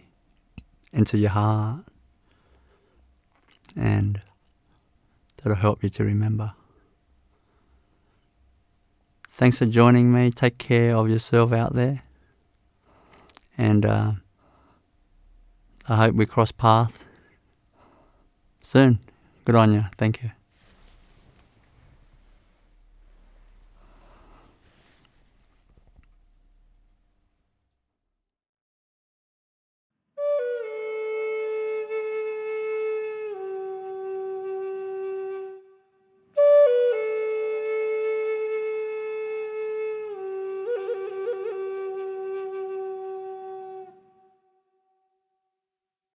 enter your heart, and that'll help you to remember. Thanks for joining me. Take care of yourself out there. And I hope we cross paths soon. Good on you. Thank you.